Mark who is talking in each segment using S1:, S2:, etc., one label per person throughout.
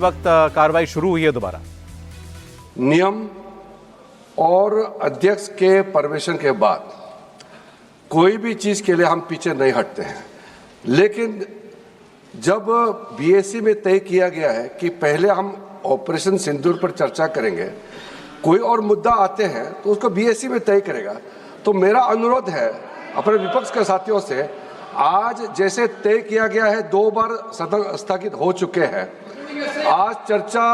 S1: वक्त कार्रवाई शुरू हुई है दोबारा।
S2: नियम और अध्यक्ष के परमिशन के बाद कोई भी चीज के लिए हम पीछे नहीं हटते हैं, लेकिन जब बीएससी में तय किया गया है कि पहले हम ऑपरेशन सिंदूर पर चर्चा करेंगे, कोई और मुद्दा आते हैं तो उसको बीएससी में तय करेगा। तो मेरा अनुरोध है अपने विपक्ष के साथियों से, आज जैसे तय किया गया है, 2 बार सदन स्थगित हो चुके हैं, आज चर्चा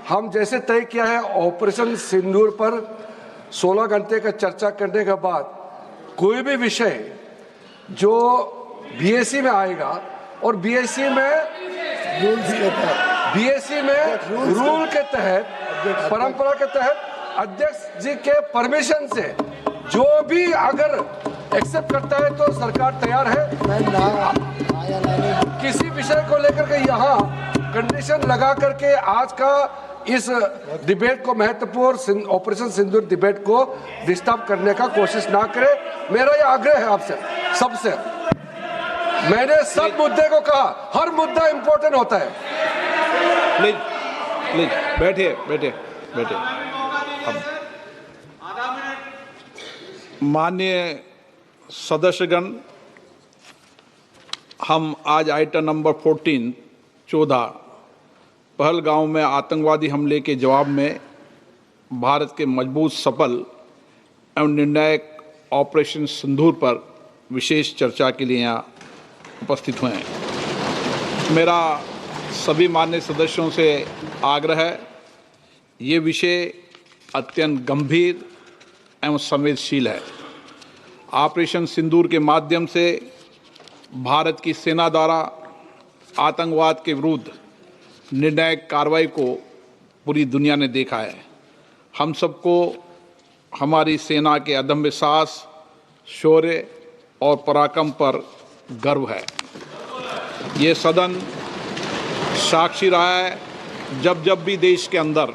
S2: हम जैसे तय किया है ऑपरेशन सिंदूर पर 16 घंटे का चर्चा करने के बाद कोई भी विषय जो बीएससी में आएगा और बीएससी में रूल के तहत परंपरा के तहत अध्यक्ष जी के परमिशन से जो भी अगर एक्सेप्ट करता है तो सरकार तैयार है। किसी विषय को लेकर के यहाँ कंडीशन लगा करके आज का इस डिबेट को, महत्वपूर्ण ऑपरेशन सिंदूर डिबेट को डिस्टर्ब करने का कोशिश ना करे। मेरा यह आग्रह है आपसे सबसे। मैंने सब मुद्दे को कहा, हर मुद्दा इंपॉर्टेंट होता है।
S3: प्लीज बैठिए। माननीय सदस्यगण, हम आज आइटम नंबर 14 पहलगांव में आतंकवादी हमले के जवाब में भारत के मजबूत, सफल एवं निर्णायक ऑपरेशन सिंदूर पर विशेष चर्चा के लिए यहाँ उपस्थित हुए हैं। मेरा सभी माननीय सदस्यों से आग्रह है, ये विषय अत्यंत गंभीर एवं संवेदनशील है। ऑपरेशन सिंदूर के माध्यम से भारत की सेना द्वारा आतंकवाद के विरुद्ध निर्णायक कार्रवाई को पूरी दुनिया ने देखा है। हम सबको हमारी सेना के अदम्य साहस, शौर्य और पराक्रम पर गर्व है। ये सदन साक्षी रहा है, जब भी देश के अंदर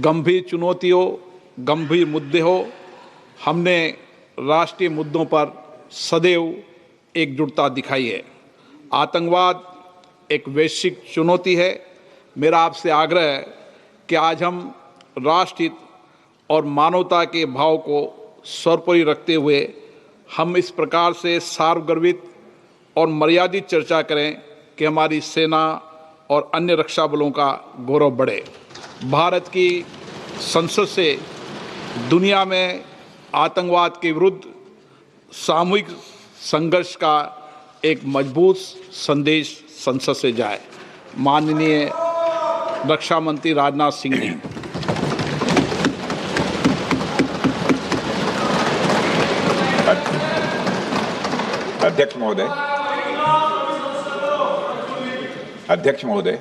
S3: गंभीर चुनौती हो, गंभीर मुद्दे हो, हमने राष्ट्रीय मुद्दों पर सदैव एकजुटता दिखाई है। आतंकवाद एक वैश्विक चुनौती है। मेरा आपसे आग्रह है कि आज हम राष्ट्रहित और मानवता के भाव को सर्वोपरि रखते हुए हम इस प्रकार से सार्वगर्भित और मर्यादित चर्चा करें कि हमारी सेना और अन्य रक्षा बलों का गौरव बढ़े। भारत की संसद से दुनिया में आतंकवाद के विरुद्ध सामूहिक संघर्ष का एक मजबूत संदेश संसद से जाए। माननीय रक्षा मंत्री राजनाथ सिंह जी।
S4: अध्यक्ष महोदय,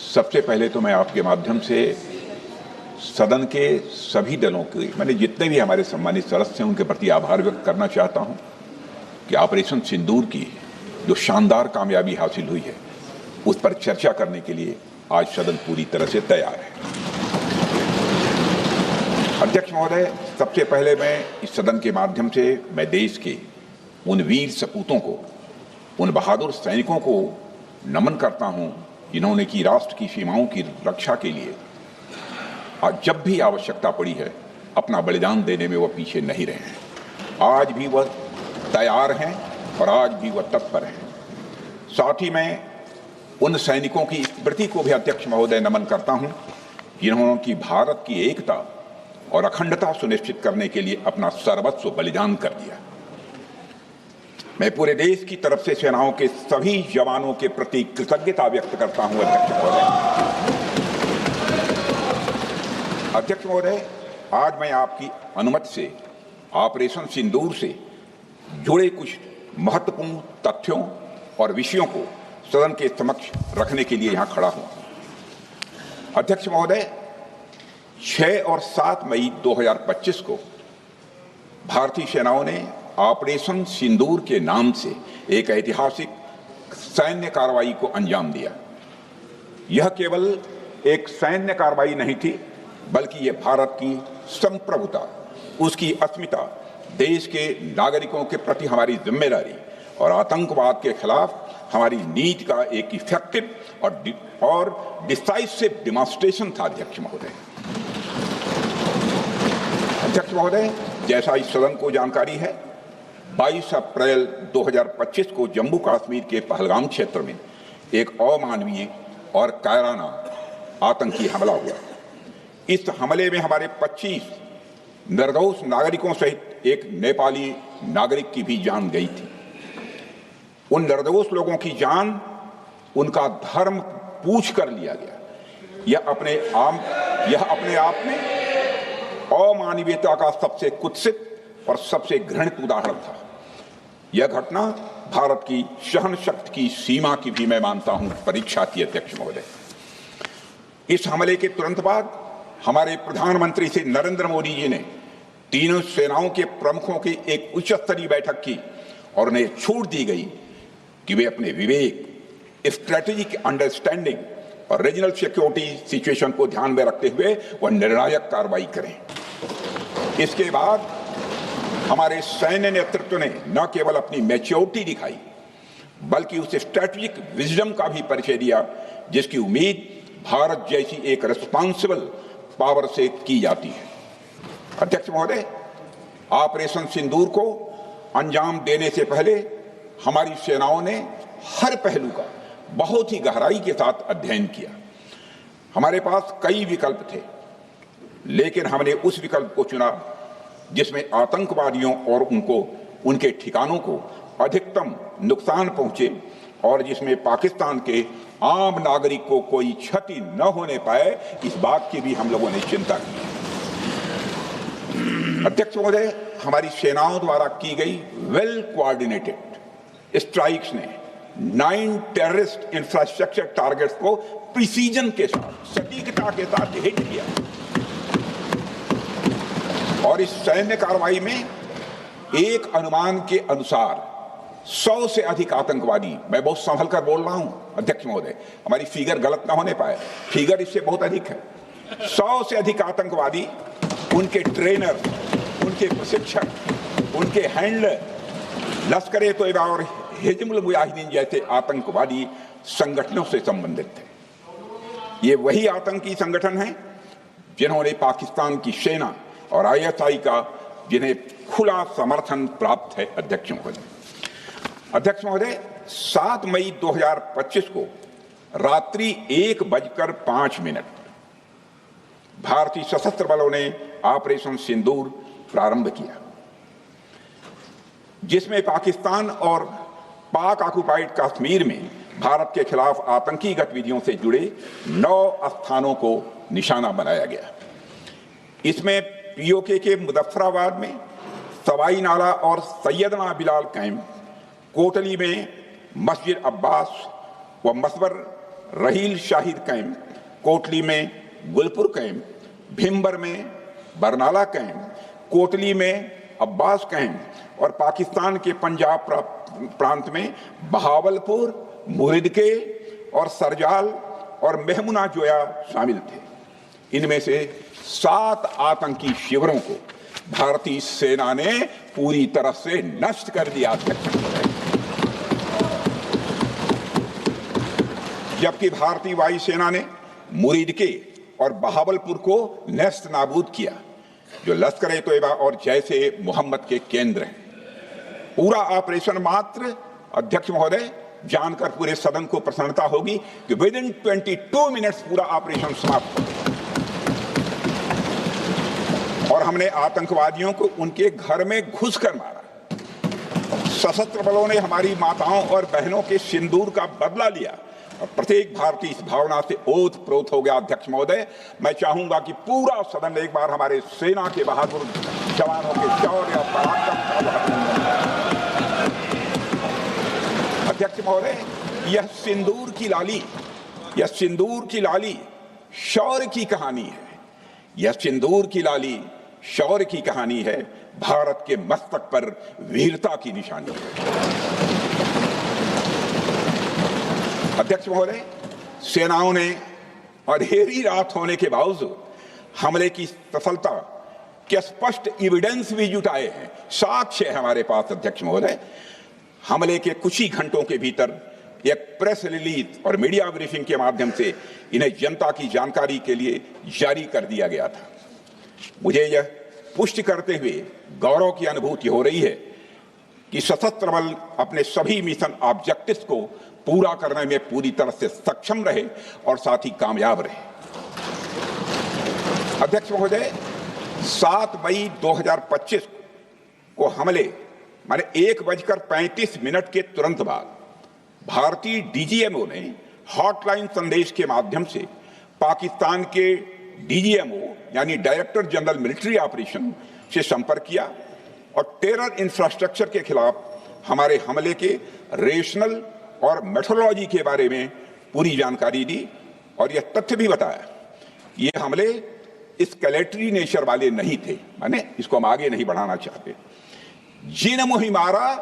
S4: सबसे पहले तो मैं आपके माध्यम से सदन के सभी दलों के, मैंने जितने भी हमारे सम्मानित सदस्य हैं, उनके प्रति आभार व्यक्त करना चाहता हूं कि ऑपरेशन सिंदूर की जो शानदार कामयाबी हासिल हुई है, उस पर चर्चा करने के लिए आज सदन पूरी तरह से तैयार है। अध्यक्ष महोदय, सबसे पहले मैं इस सदन के माध्यम से मैं देश के उन वीर सपूतों को, उन बहादुर सैनिकों को नमन करता हूं जिन्होंने की राष्ट्र की सीमाओं की रक्षा के लिए आज जब भी आवश्यकता पड़ी है अपना बलिदान देने में वह पीछे नहीं रहे हैं। आज भी वह तैयार हैं और आज भी वह तत्पर हैं। साथ ही मैं उन सैनिकों की स्मृति को भी अध्यक्ष महोदय नमन करता हूं जिन्होंने की भारत की एकता और अखंडता सुनिश्चित करने के लिए अपना सर्वस्व बलिदान कर दिया। मैं पूरे देश की तरफ से सेनाओं के सभी जवानों के प्रति कृतज्ञता व्यक्त करता हूं। अध्यक्ष महोदय, आज मैं आपकी अनुमति से ऑपरेशन सिंदूर से जुड़े कुछ महत्वपूर्ण तथ्यों और विषयों को सदन के समक्ष रखने के लिए यहां खड़ा हूं। अध्यक्ष महोदय, 6 और 7 मई 2025 को भारतीय सेनाओं ने ऑपरेशन सिंदूर के नाम से एक ऐतिहासिक सैन्य कार्रवाई को अंजाम दिया। यह केवल एक सैन्य कार्रवाई नहीं थी, बल्कि यह भारत की संप्रभुता, उसकी अस्मिता, देश के नागरिकों के प्रति हमारी जिम्मेदारी और आतंकवाद के खिलाफ हमारी नीति का एक इफेक्टिव और डिसाइसिव डिमॉन्स्ट्रेशन था। अध्यक्ष महोदय, जैसा इस सदन को जानकारी है, 22 अप्रैल 2025 को जम्मू कश्मीर के पहलगाम क्षेत्र में एक अमानवीय और कायराना आतंकी हमला हुआ। इस हमले में हमारे 25 निर्दोष नागरिकों सहित एक नेपाली नागरिक की भी जान गई थी। उन निर्दोष लोगों की जान उनका धर्म पूछ कर लिया गया। यह अपने आप में अमानवीयता का सबसे कुत्सित और सबसे घृणित उदाहरण था। यह घटना भारत की सहन शक्ति की सीमा की भी मैं मानता हूं परीक्षा थी। अध्यक्ष महोदय, इस हमले के तुरंत बाद हमारे प्रधानमंत्री श्री नरेंद्र मोदी जी ने तीनों सेनाओं के प्रमुखों की एक उच्च स्तरीय बैठक की और उन्हें छूट दी गई कि वे अपने विवेक, स्ट्रेटेजिक अंडरस्टैंडिंग और रीजनल सिक्योरिटी सिचुएशन को ध्यान में रखते हुए वह निर्णायक कार्रवाई करें। इसके बाद हमारे सैन्य नेतृत्व ने न केवल अपनी मैच्योरिटी दिखाई बल्कि उस स्ट्रेटेजिक विजडम का भी परिचय दिया जिसकी उम्मीद भारत जैसी एक रिस्पॉन्सिबल पावर से की जाती है। अध्यक्ष महोदय, ऑपरेशन सिंदूर को अंजाम देने से पहले हमारी सेनाओं ने हर पहलू का बहुत ही गहराई के साथ अध्ययन किया। हमारे पास कई विकल्प थे, लेकिन हमने उस विकल्प को चुना जिसमें आतंकवादियों और उनके ठिकानों को अधिकतम नुकसान पहुंचे और जिसमें पाकिस्तान के आम नागरिक को कोई क्षति न होने पाए, इस बात की भी हम लोगों ने चिंता की। अध्यक्ष महोदय, हमारी सेनाओं द्वारा की गई वेल कोऑर्डिनेटेड स्ट्राइक्स ने 9 टेररिस्ट इंफ्रास्ट्रक्चर टारगेट्स को प्रिसीजन के साथ, सटीकता के साथ हिट किया और इस सैन्य कार्रवाई में एक अनुमान के अनुसार 100 से अधिक आतंकवादी, मैं बहुत संभल कर बोल रहा हूं अध्यक्ष महोदय, हमारी फिगर गलत ना होने पाए, फिगर इससे बहुत अधिक है। 100 से अधिक आतंकवादी, उनके ट्रेनर, उनके प्रशिक्षक, उनके हैंडलर, लश्कर ए तोयबा और हिजबुल मुजाहिदीन जैसे आतंकवादी संगठनों से संबंधित थे। ये वही आतंकी संगठन हैं जिन्होंने पाकिस्तान की सेना और ISI का जिन्हें खुला समर्थन प्राप्त है। अध्यक्ष महोदय, 7 मई 2025 को रात्रि 1:05 भारतीय सशस्त्र बलों ने ऑपरेशन सिंदूर प्रारंभ किया, जिसमें पाकिस्तान और पाक ऑक्युपाइड कश्मीर में भारत के खिलाफ आतंकी गतिविधियों से जुड़े 9 स्थानों को निशाना बनाया गया। इसमें POK के मुजफ्फराबाद में सवाई नाला और सैयदना बिलाल कैंप, कोटली में मस्जिद अब्बास व मसबर रहील शाहिद कैंप, कोटली में गुलपुर कैंप, भिम्बर में बरनाला कैंप, कोटली में अब्बास कैंप और पाकिस्तान के पंजाब प्रांत में बहावलपुर, मुहिदके और सरजाल और मेहमुना जोया शामिल थे। इनमें से 7 आतंकी शिविरों को भारतीय सेना ने पूरी तरह से नष्ट कर दिया था, जबकि भारतीय वायुसेना ने मुरीदके और बहावलपुर को नेस्त नाबूद किया, जो लश्कर ए तोयबा और जैसे मोहम्मद के केंद्र हैं। पूरा ऑपरेशन मात्र, अध्यक्ष महोदय, जानकर पूरे सदन को प्रसन्नता होगी कि विदिन 22 मिनट्स पूरा ऑपरेशन समाप्त हो गया और हमने आतंकवादियों को उनके घर में घुसकर मारा। सशस्त्र बलों ने हमारी माताओं और बहनों के सिंदूर का बदला लिया और प्रत्येक भारतीय इस भावना से ओतप्रोत हो गया। अध्यक्ष महोदय, मैं चाहूंगा कि पूरा सदन एक बार हमारे सेना के बहादुर जवानों के शौर्य और पराक्रम का। अध्यक्ष महोदय, यह सिंदूर की लाली शौर्य की कहानी है। यह सिंदूर की लाली शौर्य की कहानी है, भारत के मस्तक पर वीरता की निशानी है। अध्यक्ष महोदय, सेनाओं ने अंधेरी रात होने के बावजूद हमले की सफलता के स्पष्ट एविडेंस भी जुटाए हैं, साक्ष्य है हमारे पास। अध्यक्ष महोदय, हमले के कुछ ही घंटों के भीतर एक प्रेस रिलीज और मीडिया ब्रीफिंग के माध्यम से इन्हें जनता की जानकारी के लिए जारी कर दिया गया था। मुझे यह पुष्टि करते हुए गौरव की अनुभूति हो रही है कि सशस्त्र बल अपने सभी मिशन ऑब्जेक्टिव्स को पूरा करने में पूरी तरह से सक्षम रहे और साथ ही कामयाब रहे। अध्यक्ष महोदय, 7 मई 2025 को हमले माने 1:35 के तुरंत बाद भारतीय डीजीएमओ ने हॉटलाइन संदेश के माध्यम से पाकिस्तान के डीजीएमओ यानी डायरेक्टर जनरल मिलिट्री ऑपरेशन से संपर्क किया और टेरर इंफ्रास्ट्रक्चर के खिलाफ हमारे हमले के रेशनल और मेथोडोलॉजी के बारे में पूरी जानकारी दी और यह तथ्य भी बताया ये हमले एस्केलेटरी नेचर वाले नहीं थे, माने इसको हम आगे नहीं बढ़ाना चाहते। जिन मुहि मारा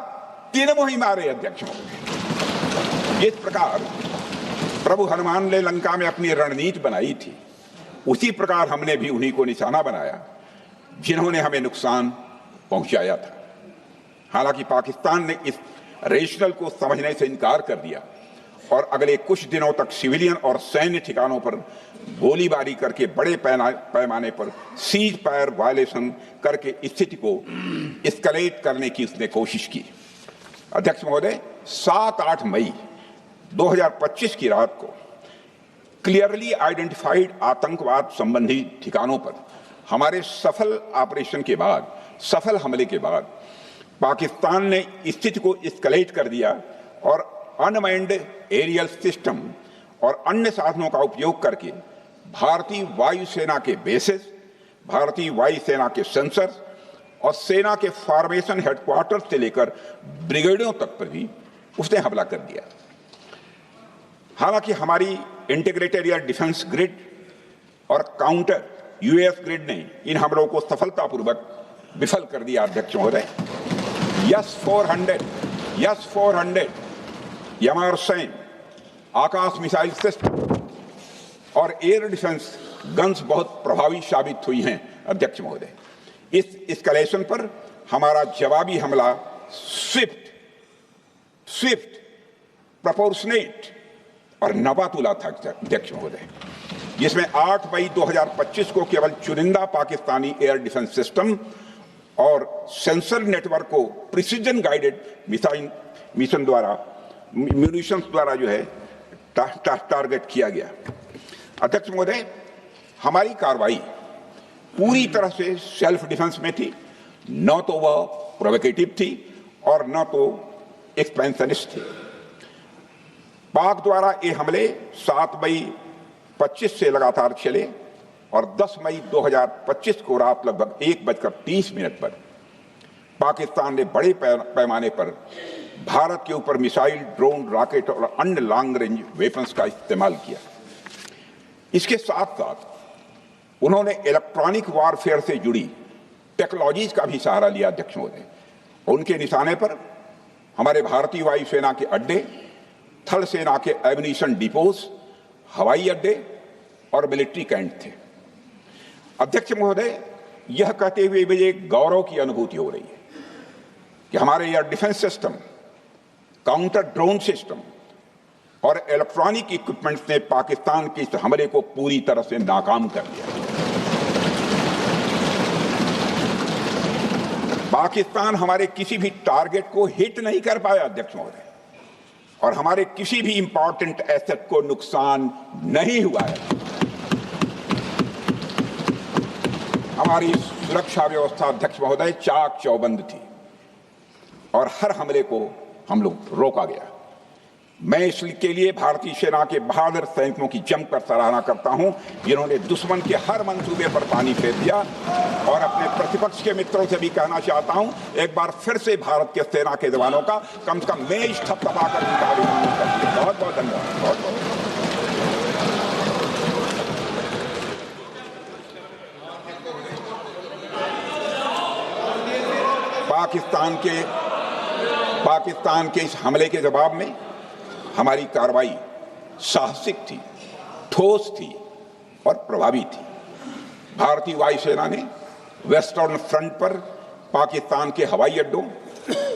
S4: तीन मुहि मारे। अध्यक्ष महोदय, जिस प्रकार प्रभु हनुमान ने लंका में अपनी रणनीति बनाई थी उसी प्रकार हमने भी उन्हीं को निशाना बनाया जिन्होंने हमें नुकसान पहुंचाया था। हालांकि पाकिस्तान ने इस रेशनल को समझने से इनकार कर दिया और अगले कुछ दिनों तक सिविलियन और सैन्य ठिकानों पर गोलीबारी करके बड़े पैमाने पर सीज फायर वायलेशन करके स्थिति को एस्केलेट करने की उसने कोशिश की। अध्यक्ष महोदय, 7-8 मई 2025 की रात को क्लियरली आइडेंटिफाइड आतंकवाद संबंधी ठिकानों पर हमारे सफल ऑपरेशन के बाद, सफल हमले के बाद पाकिस्तान ने स्थिति को एस्केलेट कर दिया और अनमैन्ड एरियल सिस्टम और अन्य साधनों का उपयोग करके भारतीय वायुसेना के बेसेस, भारतीय वायुसेना के सेंसर्स और सेना के फॉर्मेशन हेडक्वार्टर्स से लेकर ब्रिगेडों तक पर भी उसने हमला कर दिया। हालांकि हमारी इंटीग्रेटेड एयर डिफेंस ग्रिड और काउंटर यूएस ग्रिड ने इन हमलों को सफलतापूर्वक विफल कर दिया। अध्यक्ष महोदय, यस 400 यमारसैन आकाश मिसाइल सिस्टम और एयर डिफेंस गन्स बहुत प्रभावी साबित हुई हैं। अध्यक्ष महोदय, इस एस्केलेशन पर हमारा जवाबी हमला स्विफ्ट, प्रोपोर्शनेट और नवातुला था। अध्यक्ष महोदय, जिसमें 8 मई 2025 को केवल चुनिंदा पाकिस्तानी एयर डिफेंस सिस्टम और सेंसर नेटवर्क को प्रिसीजन गाइडेड मिशन द्वारा म्यूनिशंस द्वारा जो है टारगेट किया गया। अध्यक्ष महोदय, हमारी कार्रवाई पूरी तरह से सेल्फ डिफेंस में थी, न तो वह प्रोवोकेटिव थी और न तो एक्सपेंशनिस्ट थी। पाक द्वारा ये हमले 7 मई 25 से लगातार चले और 10 मई 2025 को रात लगभग 1:30 पर पाकिस्तान ने बड़े पैमाने पर भारत के ऊपर मिसाइल, ड्रोन, रॉकेट और अन्य लॉन्ग रेंज वेपन्स का इस्तेमाल किया। इसके साथ साथ उन्होंने इलेक्ट्रॉनिक वॉरफेयर से जुड़ी टेक्नोलॉजीज का भी सहारा लिया। अध्यक्ष महोदय, उनके निशाने पर हमारे भारतीय वायुसेना के अड्डे, थल सेना के एम्यूनिशन डिपोज, हवाई अड्डे और मिलिट्री कैंट थे। अध्यक्ष महोदय, यह कहते हुए मुझे गौरव की अनुभूति हो रही है कि हमारे air defence system, counter drone system और इलेक्ट्रॉनिक इक्विपमेंट्स ने पाकिस्तान के इस हमले को पूरी तरह से नाकाम कर दिया। पाकिस्तान हमारे किसी भी टारगेट को हिट नहीं कर पाया। अध्यक्ष महोदय, और हमारे किसी भी इंपॉर्टेंट एसेट को नुकसान नहीं हुआ है। हमारी सुरक्षा व्यवस्था अध्यक्ष महोदय चाक चौबंद थी और हर हमले को हम लोग रोका गया। मैं इसके लिए भारतीय सेना के बहादुर सैनिकों की जमकर सराहना करता हूं, जिन्होंने दुश्मन के हर मंसूबे पर पानी फेर दिया। और अपने प्रतिपक्ष के मित्रों से भी कहना चाहता हूं, एक बार फिर से भारत के सेना के जवानों का कम से कम मेज थपथपाकर उनका अभिनंदन करिए। बहुत बहुत धन्यवाद। बहुत बहुत पाकिस्तान के इस हमले के जवाब में हमारी कार्रवाई साहसिक थी, ठोस थी और प्रभावी थी। भारतीय वायुसेना ने वेस्टर्न फ्रंट पर पाकिस्तान के हवाई अड्डों,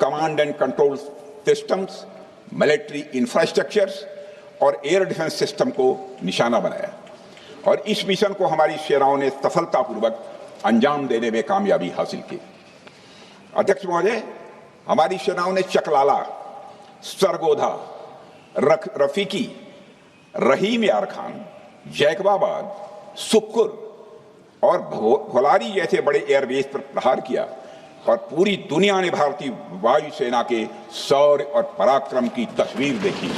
S4: command and control systems, military infrastructures और एयर डिफेंस सिस्टम को निशाना बनाया और इस मिशन को हमारी सेनाओं ने सफलतापूर्वक अंजाम देने में कामयाबी हासिल की। अध्यक्ष महोदय, हमारी सेनाओं ने चकलाला, सरगोधा, रफीकी, रहीम यार खान, जैकबाबाद, सुक्कुर और भोलारी जैसे बड़े एयरबेस पर प्रहार किया और पूरी दुनिया ने भारतीय वायुसेना के शौर्य और पराक्रम की तस्वीर देखी।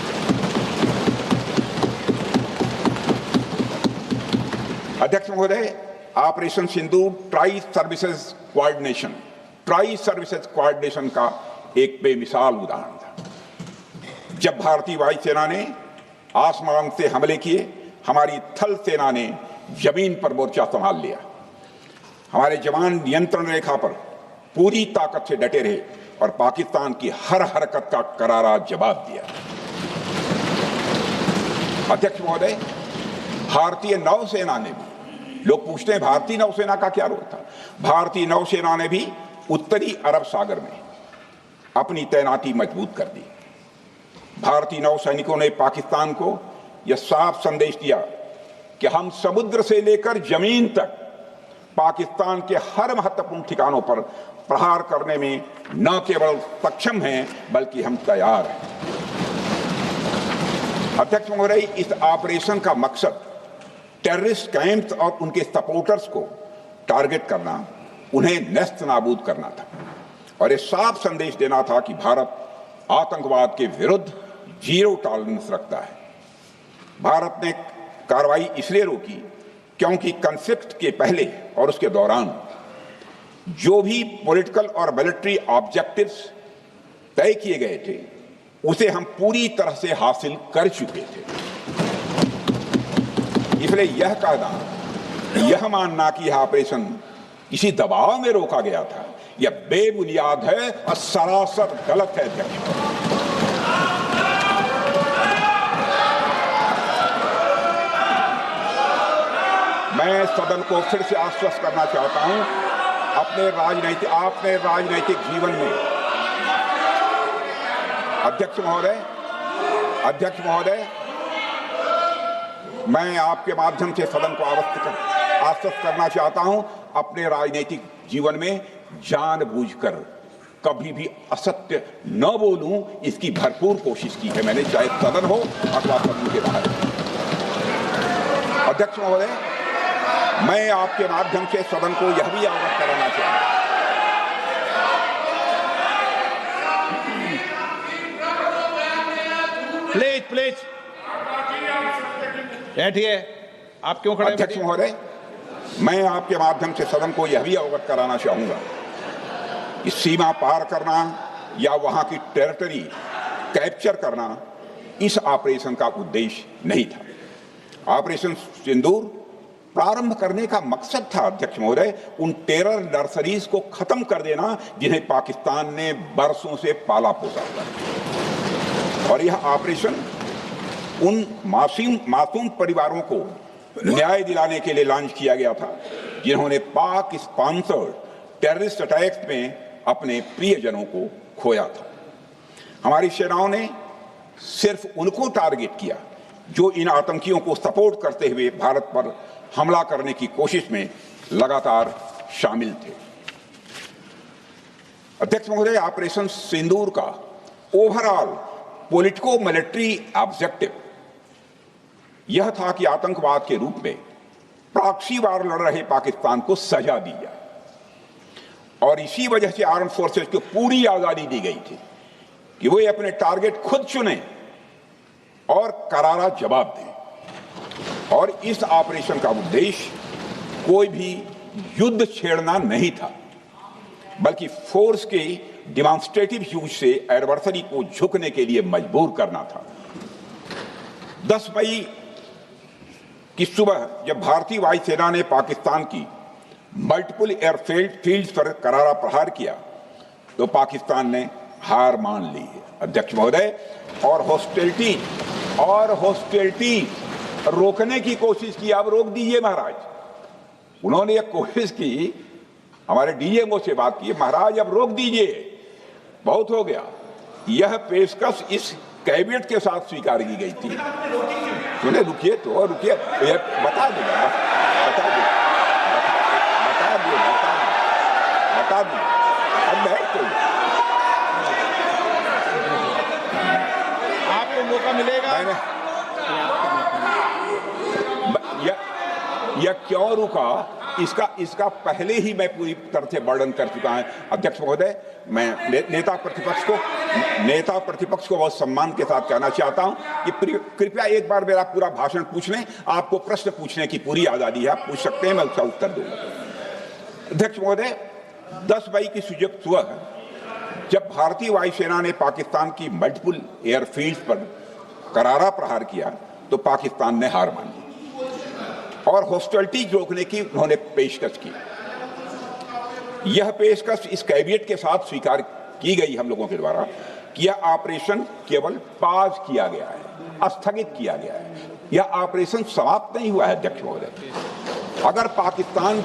S4: अध्यक्ष महोदय, ऑपरेशन सिंदूर ट्राई सर्विसेज कोऑर्डिनेशन का एक बेमिसाल उदाहरण था। जब भारतीय वायुसेना ने आसमान से हमले किए, हमारी थल सेना ने जमीन पर मोर्चा संभाल लिया। हमारे जवान नियंत्रण रेखा पर पूरी ताकत से डटे रहे और पाकिस्तान की हर हरकत का करारा जवाब दिया। अध्यक्ष महोदय, भारतीय नौसेना ने भी, लोग पूछते हैं भारतीय नौसेना का क्या रोल था, भारतीय नौसेना ने भी उत्तरी अरब सागर में अपनी तैनाती मजबूत कर दी। भारतीय नौसैनिकों ने पाकिस्तान को यह साफ संदेश दिया कि हम समुद्र से लेकर जमीन तक पाकिस्तान के हर महत्वपूर्ण ठिकानों पर प्रहार करने में न केवल सक्षम हैं बल्कि हम तैयार हैं। अध्यक्ष महोदय, इस ऑपरेशन का मकसद टेररिस्ट कैंप्स और उनके सपोर्टर्स को टारगेट करना, उन्हें नेस्त नाबूद करना था और यह साफ संदेश देना था कि भारत आतंकवाद के विरुद्ध जीरो टॉलरेंस रखता है। भारत ने कार्रवाई इसलिए रोकी क्योंकि कॉन्फ्लिक्ट के पहले और उसके दौरान जो भी पॉलिटिकल और मिलिट्री ऑब्जेक्टिव्स तय किए गए थे उसे हम पूरी तरह से हासिल कर चुके थे। इसलिए यह कहना, यह मानना कि यह ऑपरेशन किसी दबाव में रोका गया था, यह बेबुनियाद है और सरासर गलत है। अध्यक्ष, मैं सदन को फिर से आश्वस्त करना चाहता हूं, आपने राजनीतिक जीवन में अध्यक्ष महोदय, मैं आपके माध्यम से सदन को आश्वस्त करना चाहता हूं, अपने राजनीतिक जीवन में जानबूझकर कभी भी असत्य न बोलूं, इसकी भरपूर कोशिश की है मैंने, चाहे सदन हो अथवा सदन के बाहर। अध्यक्ष महोदय, मैं आपके माध्यम से सदन को यह भी अवगत कराना चाहता हूं,
S1: प्लीज बैठिए। आप क्यों खड़े?
S4: अध्यक्ष महोदय, मैं आपके माध्यम से सदन को यह भी अवगत कराना चाहूंगा कि सीमा पार करना या वहां की टेरिटरी कैप्चर करना इस ऑपरेशन का उद्देश्य नहीं था। ऑपरेशन सिंदूर प्रारंभ करने का मकसद था अध्यक्ष महोदय उन टेरर नर्सरीज को खत्म कर देना जिन्हें पाकिस्तान ने बरसों से पाला पोसा था, और यह ऑपरेशन उन मासूम परिवारों को न्याय दिलाने के लिए लॉन्च किया गया था जिन्होंने पाक स्पॉन्सर्ड टेररिस्ट अटैक्स में अपने प्रियजनों को खोया था। हमारी सेनाओं ने सिर्फ उनको टारगेट किया जो इन आतंकियों को सपोर्ट करते हुए भारत पर हमला करने की कोशिश में लगातार शामिल थे। अध्यक्ष महोदय, ऑपरेशन सिंदूर का ओवरऑल पॉलिटिको मिलिट्री ऑब्जेक्टिव यह था कि आतंकवाद के रूप में प्रॉक्सी वार लड़ रहे पाकिस्तान को सजा दी जाए, और इसी वजह से आर्म फोर्सेस को पूरी आजादी दी गई थी कि वे अपने टारगेट खुद चुने और करारा जवाब दें। और इस ऑपरेशन का उद्देश्य कोई भी युद्ध छेड़ना नहीं था, बल्कि फोर्स के डिमॉन्स्ट्रेटिव यूज से एडवर्सरी को झुकने के लिए मजबूर करना था। 10 मई की सुबह जब भारतीय वायुसेना ने पाकिस्तान की मल्टीपल एयरफील्ड्स पर करारा प्रहार किया तो पाकिस्तान ने हार मान ली है अध्यक्ष महोदय, और हॉस्टिलिटी रोकने की कोशिश की। अब रोक दीजिए महाराज। उन्होंने एक कोशिश की, हमारे डीएमओ से बात की, महाराज अब रोक दीजिए, बहुत हो गया। यह पेशकश इस कैबिनेट के साथ स्वीकार की गई थी। सुने, रुकिए तो रुकिए, बता दूंगा, अब बैठ तो
S1: आपको मौका मिलेगा।
S4: यह क्यों रुका, इसका पहले ही मैं पूरी तरह से वर्णन कर चुका हूं। अध्यक्ष महोदय, मैं नेता प्रतिपक्ष को बहुत सम्मान के साथ कहना चाहता हूं कि कृपया एक बार मेरा पूरा भाषण पूछ लें। आपको प्रश्न पूछने की पूरी आजादी है, आप पूछ सकते हैं, मैं उसका उत्तर दूंगा। अध्यक्ष महोदय, 10 मई की सुबह जब भारतीय वायुसेना ने पाकिस्तान की मल्टीपल एयरफील्ड्स पर करारा प्रहार किया तो पाकिस्तान ने हार मान ली और हॉस्टिलिटी रोकने की उन्होंने पेशकश की। यह पेशकश इस कैबिनेट के साथ स्वीकार की गई हम लोगों के द्वारा कि यह ऑपरेशन केवल पाज किया गया है, स्थगित किया गया है। यह ऑपरेशन समाप्त नहीं हुआ है। अध्यक्ष महोदय, अगर पाकिस्तान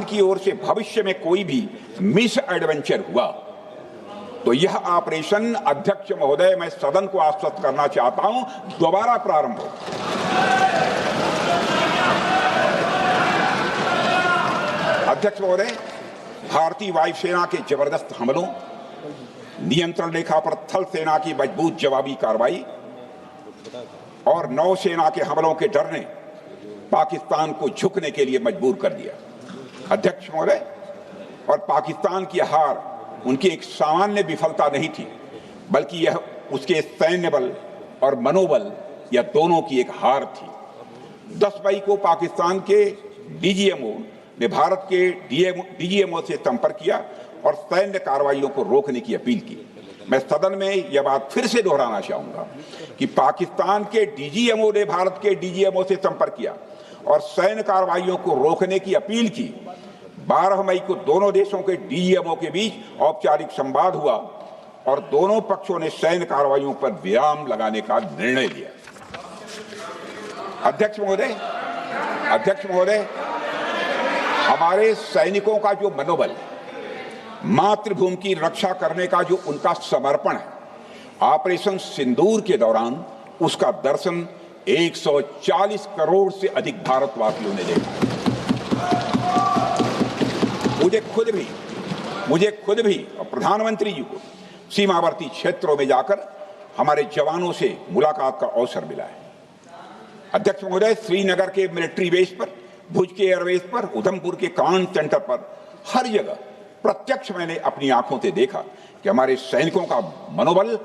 S4: की ओर से भविष्य में कोई भी मिस एडवेंचर हुआ तो यह ऑपरेशन, अध्यक्ष महोदय, मैं सदन को आश्वस्त करना चाहता हूं, दोबारा प्रारंभ हो। अध्यक्ष महोदय, भारतीय वायुसेना के जबरदस्त हमलों, नियंत्रण रेखा पर थल सेना की मजबूत जवाबी कार्रवाई और नौसेना के हमलों के डर ने पाकिस्तान को झुकने के लिए मजबूर कर दिया। अध्यक्ष महोदय, और पाकिस्तान की हार उनकी एक सामान्य विफलता नहीं थी, बल्कि यह उसके सैन्य बल और मनोबल या दोनों की एक हार थी। 10 मई को पाकिस्तान के डीजीएमओ ने भारत के डीजीएमओ से संपर्क किया और सैन्य कार्रवाइयों को रोकने की अपील की। मैं सदन में यह बात फिर से दोहराना चाहूंगा कि पाकिस्तान के डीजीएमओ ने भारत के डीजीएमओ से संपर्क किया और सैन्य कार्रवाइयों को रोकने की अपील की। 12 मई को दोनों देशों के डीजीएमओ के बीच औपचारिक संवाद हुआ और दोनों पक्षों ने सैन्य कार्रवाइयों पर विराम लगाने का निर्णय लिया। अध्यक्ष महोदय, हमारे सैनिकों का जो मनोबल, मातृभूमि की रक्षा करने का जो उनका समर्पण है, ऑपरेशन सिंदूर के दौरान उसका दर्शन 140 करोड़ से अधिक भारतवासियों ने देखा। मुझे खुद भी और प्रधानमंत्री जी को सीमावर्ती क्षेत्रों में जाकर हमारे जवानों से मुलाकात का अवसर मिला है। अध्यक्ष महोदय, श्रीनगर के मिलिट्री बेस पर, भुज के एयरबेस पर, उधमपुर के कमांड सेंटर पर, हर जगह प्रत्यक्ष मैंने अपनी आंखों से देखा कि हमारे सैनिकों का मनोबल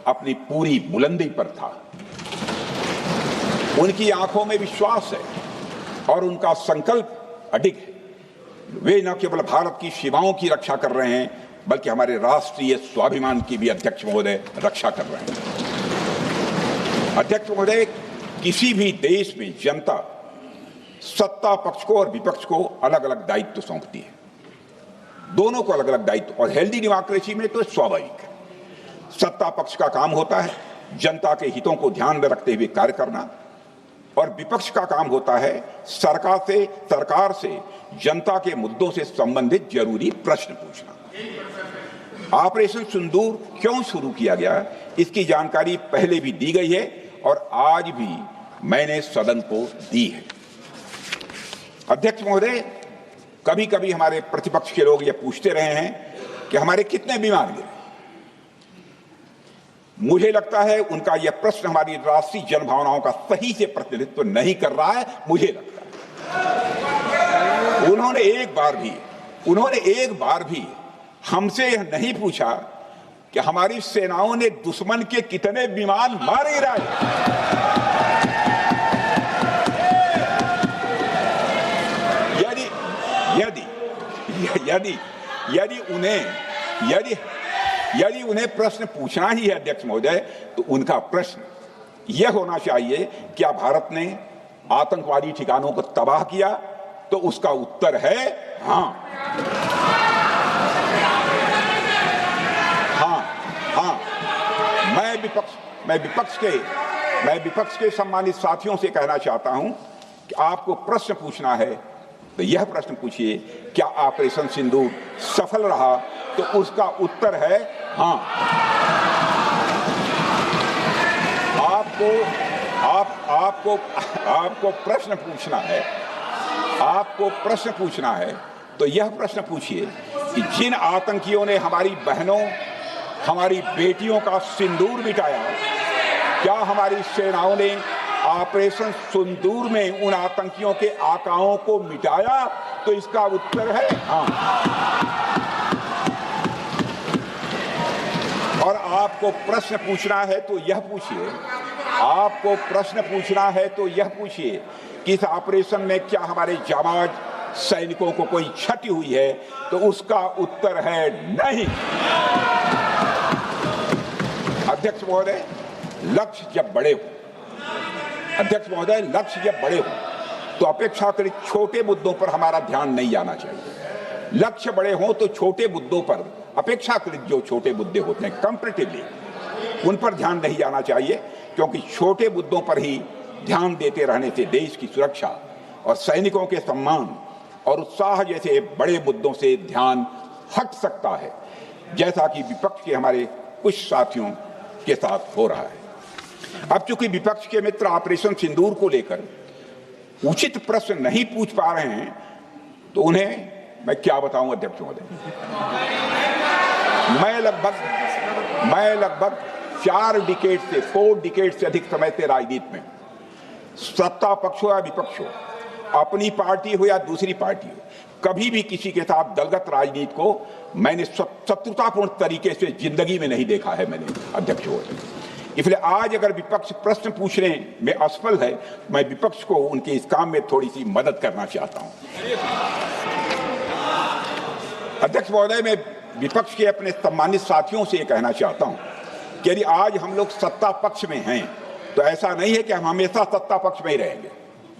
S4: अपनी पूरी बुलंदी पर था। उनकी आंखों में विश्वास है और उनका संकल्प अडिग है। वे न केवल भारत की सीमाओं की रक्षा कर रहे हैं, बल्कि हमारे राष्ट्रीय स्वाभिमान की भी, अध्यक्ष महोदय, रक्षा कर रहे हैं। अध्यक्ष महोदय, किसी भी देश में जनता सत्ता पक्ष को और विपक्ष को अलग अलग दायित्व सौंपती है, दोनों को अलग अलग दायित्व, और हेल्दी डेमोक्रेसी में तो स्वाभाविक है। सत्ता पक्ष का काम होता है जनता के हितों को ध्यान में रखते हुए कार्य करना, और विपक्ष का काम होता है सरकार से जनता के मुद्दों से संबंधित जरूरी प्रश्न पूछना। ऑपरेशन सिंदूर क्यों शुरू किया गया, इसकी जानकारी पहले भी दी गई है और आज भी मैंने सदन को दी है। अध्यक्ष महोदय, कभी कभी हमारे प्रतिपक्ष के लोग ये पूछते रहे हैं कि हमारे कितने विमान गिरे। मुझे लगता है उनका यह प्रश्न हमारी राष्ट्रीय जनभावनाओं का सही से प्रतिनिधित्व नहीं कर रहा है। मुझे लगता है उन्होंने एक बार भी हमसे यह नहीं पूछा कि हमारी सेनाओं ने दुश्मन के कितने विमान मारे गिराए। यदि उन्हें प्रश्न पूछना ही है अध्यक्ष महोदय, तो उनका प्रश्न यह होना चाहिए, क्या भारत ने आतंकवादी ठिकानों को तबाह किया? तो उसका उत्तर है हाँ। मैं विपक्ष के सम्मानित साथियों से कहना चाहता हूं कि आपको प्रश्न पूछना है तो यह प्रश्न पूछिए, क्या ऑपरेशन सिंदूर सफल रहा? तो उसका उत्तर है हाँ, आपको प्रश्न पूछना है, आपको प्रश्न पूछना है तो यह प्रश्न पूछिए कि जिन आतंकियों ने हमारी बहनों, हमारी बेटियों का सिंदूर मिटाया, क्या हमारी सेनाओं ने ऑपरेशन सिंदूर में उन आतंकियों के आकाओं को मिटाया? तो इसका उत्तर है हाँ। और आपको प्रश्न पूछना है तो यह पूछिए, आपको प्रश्न पूछना है तो यह पूछिए कि इस ऑपरेशन में क्या हमारे जाबाज सैनिकों को कोई क्षति हुई है? तो उसका उत्तर है नहीं। अध्यक्ष महोदय, लक्ष्य जब बड़े हो, अध्यक्ष महोदय, लक्ष्य जब बड़े हो तो अपेक्षाकृत छोटे मुद्दों पर हमारा ध्यान नहीं जाना चाहिए। लक्ष्य बड़े हों तो छोटे मुद्दों पर, अपेक्षाकृत जो छोटे मुद्दे होते हैं कंपैरेटिवली, उन पर ध्यान नहीं जाना चाहिए, क्योंकि छोटे मुद्दों पर ही ध्यान देते रहने से देश की सुरक्षा और सैनिकों के सम्मान और उत्साह जैसे बड़े मुद्दों से ध्यान हट सकता है, जैसा कि विपक्ष के हमारे कुछ साथियों के साथ हो रहा है। अब चूंकि विपक्ष के मित्र ऑपरेशन सिंदूर को लेकर उचित प्रश्न नहीं पूछ पा रहे हैं, तो उन्हें मैं क्या बताऊं अध्यक्ष महोदय। मैं लगभग 4 डिकेड से अधिक समय से राजनीति में, सत्ता पक्ष हो या विपक्ष हो, अपनी पार्टी हो या दूसरी पार्टी हो, कभी भी किसी के साथ दलगत राजनीति को मैंने शत्रुतापूर्ण तरीके से जिंदगी में नहीं देखा है मैंने, अध्यक्ष महोदय। इसलिए आज अगर विपक्ष प्रश्न पूछने में असफल है, मैं विपक्ष को उनके इस काम में थोड़ी सी मदद करना चाहता हूं। अध्यक्ष महोदय, मैं विपक्ष के अपने सम्मानित साथियों से कहना चाहता हूं कि यदि आज हम लोग सत्ता पक्ष में हैं तो ऐसा नहीं है कि हम हमेशा सत्ता पक्ष में ही रहेंगे।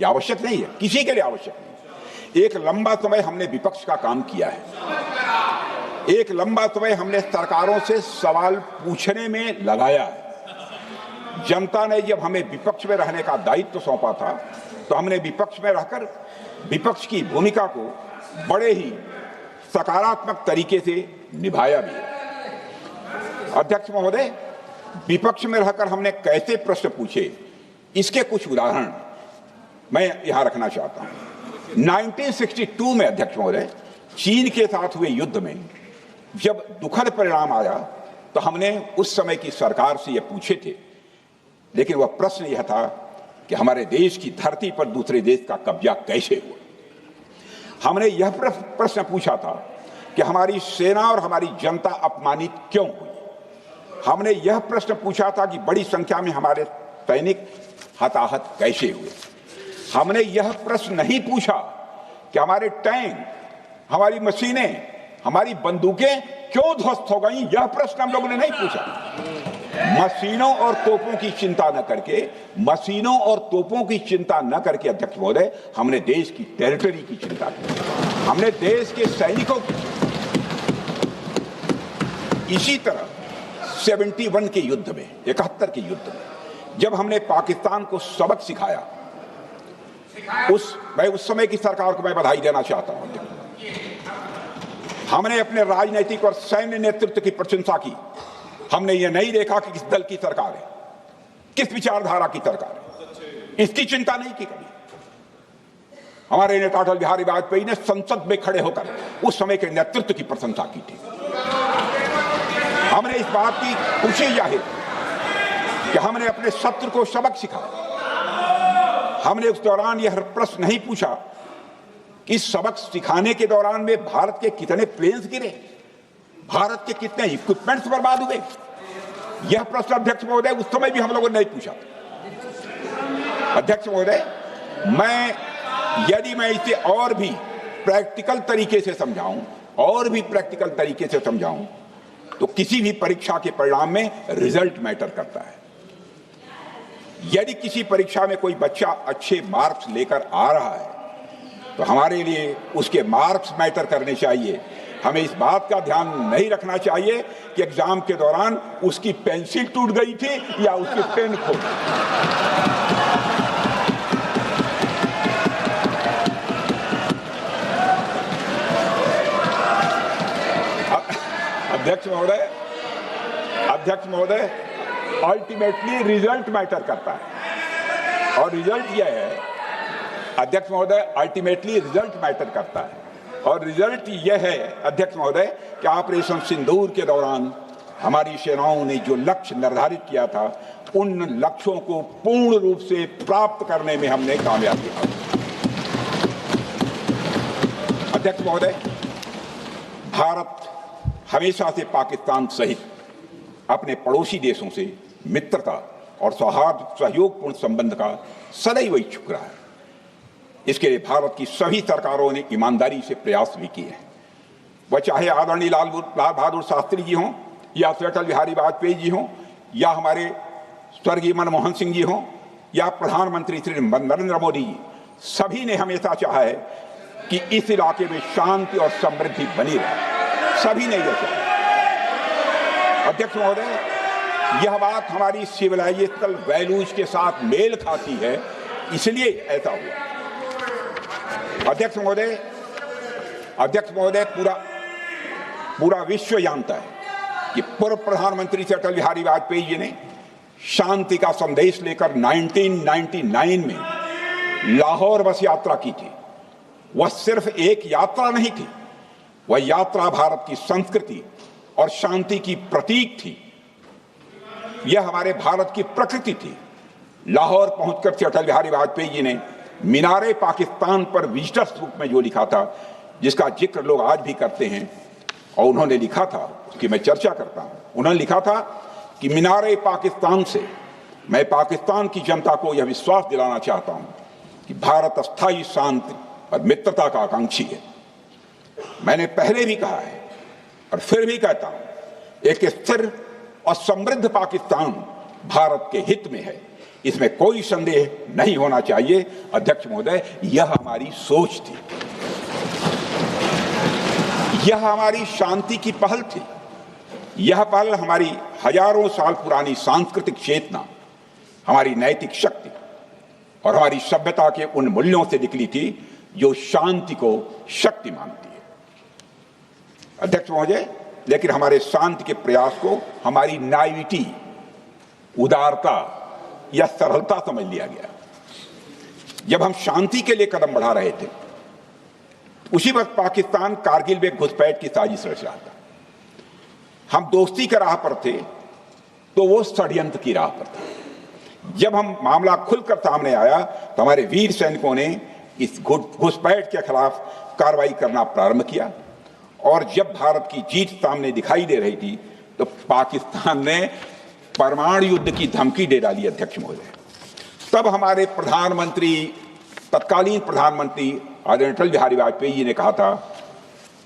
S4: यह आवश्यक नहीं है, किसी के लिए आवश्यक नहीं। एक लंबा समय हमने विपक्ष का काम किया है, एक लंबा समय हमने सरकारों से सवाल पूछने में लगाया है। जनता ने जब हमें विपक्ष में रहने का दायित्व सौंपा था तो हमने विपक्ष में रहकर विपक्ष की भूमिका को बड़े ही सकारात्मक तरीके से निभाया भी है। अध्यक्ष महोदय, विपक्ष में रहकर हमने कैसे प्रश्न पूछे, इसके कुछ उदाहरण मैं यहां रखना चाहता हूं। 1962 में अध्यक्ष महोदय, चीन के साथ हुए युद्ध में जब दुखद परिणाम आया तो हमने उस समय की सरकार से यह पूछे थे, लेकिन वह प्रश्न यह था कि हमारे देश की धरती पर दूसरे देश का कब्जा कैसे हुआ। हमने यह प्रश्न पूछा था कि हमारी सेना और हमारी जनता अपमानित क्यों हुई। हमने यह प्रश्न पूछा था कि बड़ी संख्या में हमारे सैनिक हताहत कैसे हुए। हमने यह प्रश्न नहीं पूछा कि हमारे टैंक, हमारी मशीनें, हमारी बंदूकें क्यों ध्वस्त हो गई। यह प्रश्न हम लोगों ने नहीं पूछा। मशीनों और तोपों की चिंता न करके, मशीनों और तोपों की चिंता न करके अध्यक्ष महोदय, हमने देश की टेरिटरी की चिंता की, हमने देश के सैनिकों की। इसी तरह 71 के युद्ध में, 71 के युद्ध में जब हमने पाकिस्तान को सबक सिखाया, मैं उस समय की सरकार को मैं बधाई देना चाहता हूं। हमने अपने राजनीतिक और सैन्य नेतृत्व की प्रशंसा की। हमने ये नहीं देखा कि किस दल की सरकार है, किस विचारधारा की सरकार है, इसकी चिंता नहीं की कभी। हमारे नेता अटल बिहारी वाजपेयी ने संसद में खड़े होकर उस समय के नेतृत्व की प्रशंसा की थी। हमने इस बात की खुशी जाहिर कि हमने अपने शत्रु को सबक सिखाया। हमने उस दौरान यह प्रश्न नहीं पूछा कि इस सबक सिखाने के दौरान में भारत के कितने प्लेन्स गिरे, भारत के कितने इक्विपमेंट्स बर्बाद हुए। यह प्रश्न अध्यक्ष महोदय उस समय भी हम लोगों ने नहीं पूछा। अध्यक्ष महोदय, यदि मैं इसे और भी प्रैक्टिकल तरीके से समझाऊं, तो किसी भी परीक्षा के परिणाम में रिजल्ट मैटर करता है। यदि किसी परीक्षा में कोई बच्चा अच्छे मार्क्स लेकर आ रहा है तो हमारे लिए उसके मार्क्स मैटर करने चाहिए। हमें इस बात का ध्यान नहीं रखना चाहिए कि एग्जाम के दौरान उसकी पेंसिल टूट गई थी या उसकी पेन खो गई। अध्यक्ष महोदय, अध्यक्ष महोदय, अल्टीमेटली रिजल्ट मैटर करता है और रिजल्ट यह है, अध्यक्ष महोदय, अल्टीमेटली रिजल्ट मैटर करता है और रिजल्ट यह है अध्यक्ष महोदय कि ऑपरेशन सिंदूर के दौरान हमारी सेनाओं ने जो लक्ष्य निर्धारित किया था उन लक्ष्यों को पूर्ण रूप से प्राप्त करने में हमने कामयाबी हासिल की। अध्यक्ष महोदय, भारत हमेशा से पाकिस्तान सहित अपने पड़ोसी देशों से मित्रता और सौहार्द सहयोगपूर्ण संबंध का सदैव इच्छुक रहा है। इसके लिए भारत की सभी सरकारों ने ईमानदारी से प्रयास भी किए हैं। वह चाहे आदरणीय लाल बहादुर शास्त्री जी हों या अटल बिहारी वाजपेयी जी हों या हमारे स्वर्गीय मनमोहन सिंह जी हों या प्रधानमंत्री श्री नरेंद्र मोदी जी, सभी ने हमेशा चाहा है कि इस इलाके में शांति और समृद्धि बनी रहे। सभी ने यह चाहा। अध्यक्ष महोदय, यह बात हमारी सिविलाइजेशनल वैल्यूज के साथ मेल खाती है, इसलिए ऐसा हुआ। अध्यक्ष महोदय, पूरा विश्व जानता है कि पूर्व प्रधानमंत्री से अटल बिहारी वाजपेयी जी ने शांति का संदेश लेकर 1999 में लाहौर बस यात्रा की थी। वह सिर्फ एक यात्रा नहीं थी, वह यात्रा भारत की संस्कृति और शांति की प्रतीक थी। यह हमारे भारत की प्रकृति थी। लाहौर पहुंचकर श्री अटल बिहारी वाजपेयी जी ने मीनारे पाकिस्तान पर विजिटर्स बुक में जो लिखा था, जिसका जिक्र लोग आज भी करते हैं, और उन्होंने लिखा था, उसकी मैं चर्चा करता हूं। उन्होंने लिखा था कि मीनारे पाकिस्तान से मैं पाकिस्तान की जनता को यह विश्वास दिलाना चाहता हूं कि भारत अस्थायी शांति और मित्रता का आकांक्षी है। मैंने पहले भी कहा है और फिर भी कहता हूं, एक स्थिर और समृद्ध पाकिस्तान भारत के हित में है, इसमें कोई संदेह नहीं होना चाहिए। अध्यक्ष महोदय, यह हमारी सोच थी, यह हमारी शांति की पहल थी। यह पहल हमारी हजारों साल पुरानी सांस्कृतिक चेतना, हमारी नैतिक शक्ति और हमारी सभ्यता के उन मूल्यों से निकली थी जो शांति को शक्ति मानती है। अध्यक्ष महोदय, लेकिन हमारे शांति के प्रयास को हमारी नाइविटी, उदारता या सरलता समझ लिया गया। जब हम शांति के लिए कदम बढ़ा रहे थे, उसी वक्त पाकिस्तान कारगिल में घुसपैठ की साजिश रच रहा था। हम दोस्ती की राह पर थे तो वो षड्यंत्र की राह पर था। जब हम मामला खुलकर सामने आया तो हमारे वीर सैनिकों ने इस घुसपैठ के खिलाफ कार्रवाई करना प्रारंभ किया, और जब भारत की जीत सामने दिखाई दे रही थी तो पाकिस्तान ने परमाणु युद्ध की धमकी दे डाली। अध्यक्ष महोदय, तब हमारे तत्कालीन प्रधानमंत्री आदरणीय अटल बिहारी वाजपेयी जी ने कहा था,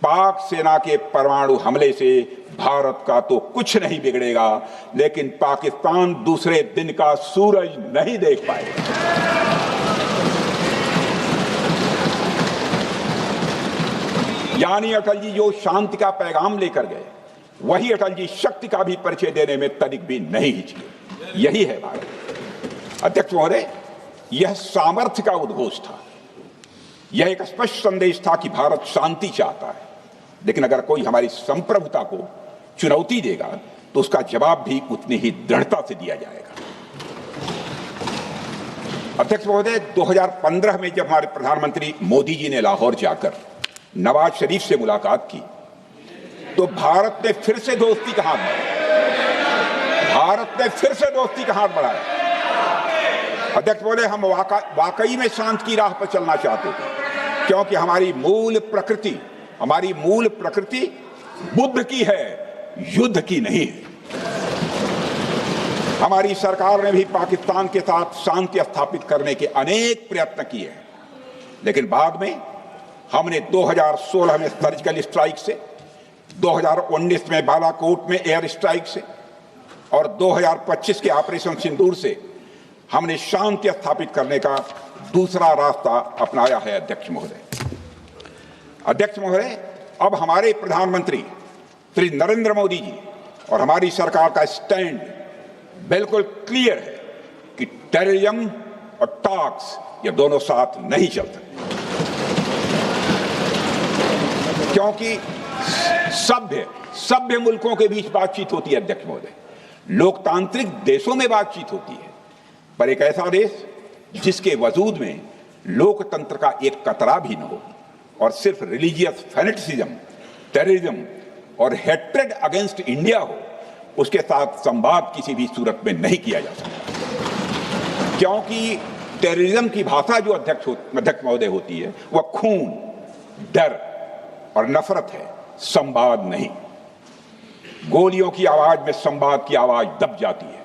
S4: पाक सेना के परमाणु हमले से भारत का तो कुछ नहीं बिगड़ेगा, लेकिन पाकिस्तान दूसरे दिन का सूरज नहीं देख पाएगा। यानी अटल जी जो शांति का पैगाम लेकर गए, वही अटल जी शक्ति का भी परिचय देने में तनिक भी नहीं हिचके। यही है भारत। अध्यक्ष महोदय, यह सामर्थ्य का उद्घोष था। यह एक स्पष्ट संदेश था कि भारत शांति चाहता है, लेकिन अगर कोई हमारी संप्रभुता को चुनौती देगा तो उसका जवाब भी उतनी ही दृढ़ता से दिया जाएगा। अध्यक्ष महोदय, 2015 में जब हमारे प्रधानमंत्री मोदी जी ने लाहौर जाकर नवाज शरीफ से मुलाकात की तो भारत ने फिर से दोस्ती का हाथ बढ़ाया। अध्यक्ष महोदय, हम वाकई में शांति की राह पर चलना चाहते थे, क्योंकि हमारी मूल प्रकृति बुद्ध की है, युद्ध की नहीं है। हमारी सरकार ने भी पाकिस्तान के साथ शांति स्थापित करने के अनेक प्रयत्न किए हैं, लेकिन बाद में हमने 2016 में सर्जिकल स्ट्राइक से, 2019 में बालाकोट में एयर स्ट्राइक से और 2025 के ऑपरेशन सिंदूर से हमने शांति स्थापित करने का दूसरा रास्ता अपनाया है। अध्यक्ष महोदय, अब हमारे प्रधानमंत्री श्री नरेंद्र मोदी जी और हमारी सरकार का स्टैंड बिल्कुल क्लियर है कि टेररिज्म और टॉक्स ये दोनों साथ नहीं चलते, क्योंकि सभ्य मुल्कों के बीच बातचीत होती है। अध्यक्ष महोदय, लोकतांत्रिक देशों में बातचीत होती है, पर एक ऐसा देश जिसके वजूद में लोकतंत्र का एक कतरा भी न हो और सिर्फ रिलीजियस फैनेटिसिज्म, टेररिज्म और हेट्रेड अगेंस्ट इंडिया हो, उसके साथ संवाद किसी भी सूरत में नहीं किया जा सकता। क्योंकि टेररिज्म की भाषा जो अध्यक्ष महोदय होती है वह खून, डर और नफरत है, संवाद नहीं। गोलियों की आवाज में संवाद की आवाज दब जाती है।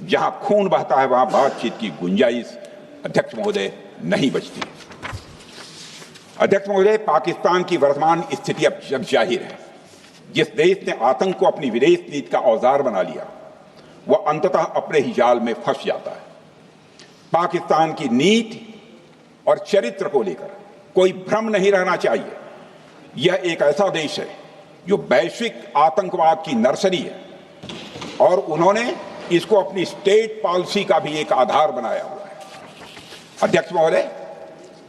S4: जहां खून बहता है वहां बातचीत की गुंजाइश अध्यक्ष महोदय नहीं बचती। अध्यक्ष महोदय, पाकिस्तान की वर्तमान स्थिति अब जग जाहिर है। जिस देश ने आतंक को अपनी विदेश नीति का औजार बना लिया वह अंततः अपने ही जाल में फंस जाता है। पाकिस्तान की नीति और चरित्र को लेकर कोई भ्रम नहीं रहना चाहिए। यह एक ऐसा देश है जो वैश्विक आतंकवाद की नर्सरी है और उन्होंने इसको अपनी स्टेट पॉलिसी का भी एक आधार बनाया हुआ है। अध्यक्ष महोदय,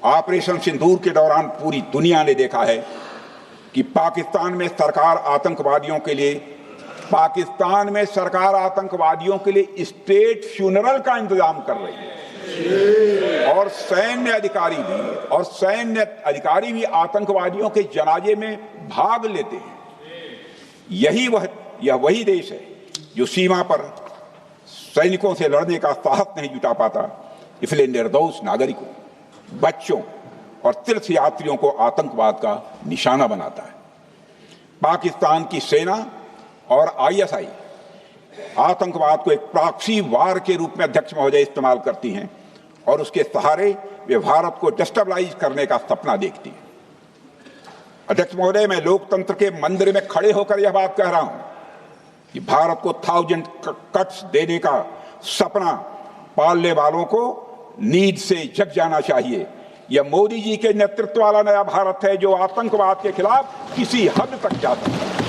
S4: ऑपरेशन सिंदूर के दौरान पूरी दुनिया ने देखा है कि पाकिस्तान में सरकार आतंकवादियों के लिए स्टेट फ्यूनरल का इंतजाम कर रही है और सैन्य अधिकारी भी आतंकवादियों के जनाजे में भाग लेते हैं। यह वही देश है जो सीमा पर सैनिकों से लड़ने का साहस नहीं जुटा पाता, इसलिए निर्दोष नागरिकों, बच्चों और तीर्थयात्रियों को आतंकवाद का निशाना बनाता है। पाकिस्तान की सेना और आईएसआई आतंकवाद को एक प्रॉक्सी वार के रूप में अध्यक्ष महोदय इस्तेमाल करती हैं और उसके सहारे वे भारत को डिस्टेबलाइज करने का सपना देखती है। अध्यक्ष महोदय, मैं लोकतंत्र के मंदिर में खड़े होकर यह बात कह रहा हूं कि भारत को 1000 कट्स देने का सपना पालने वालों को नींद से जग जाना चाहिए। यह मोदी जी के नेतृत्व वाला नया भारत है जो आतंकवाद के खिलाफ किसी हद तक जा सकता है।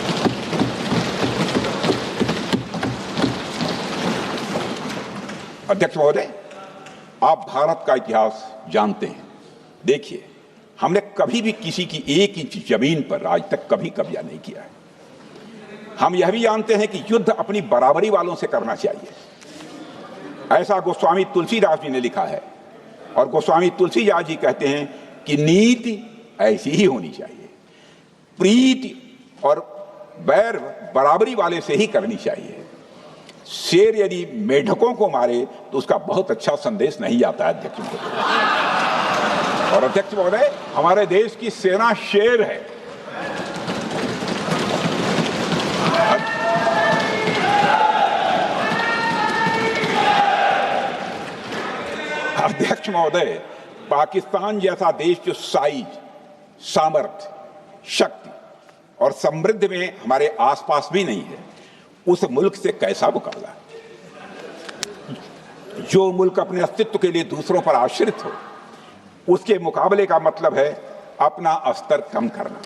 S4: अध्यक्ष महोदय, आप भारत का इतिहास जानते हैं। देखिए, हमने कभी भी किसी की 1 इंच जमीन पर आज तक कभी कब्जा नहीं किया है। हम यह भी जानते हैं कि युद्ध अपनी बराबरी वालों से करना चाहिए। ऐसा गोस्वामी तुलसीदास जी ने लिखा है और गोस्वामी तुलसीदास जी कहते हैं कि नीति ऐसी ही होनी चाहिए, प्रीति और बैर बराबरी वाले से ही करनी चाहिए। शेर यदि मेढकों को मारे तो उसका बहुत अच्छा संदेश नहीं आता है अध्यक्ष महोदय। और अध्यक्ष महोदय, हमारे देश की सेना शेर है। अध्यक्ष महोदय, पाकिस्तान जैसा देश जो साइज, सामर्थ्य, शक्ति और समृद्धि में हमारे आसपास भी नहीं है, उस मुल्क से कैसा मुकाबला? जो मुल्क अपने अस्तित्व के लिए दूसरों पर आश्रित हो, उसके मुकाबले का मतलब है अपना स्तर कम करना।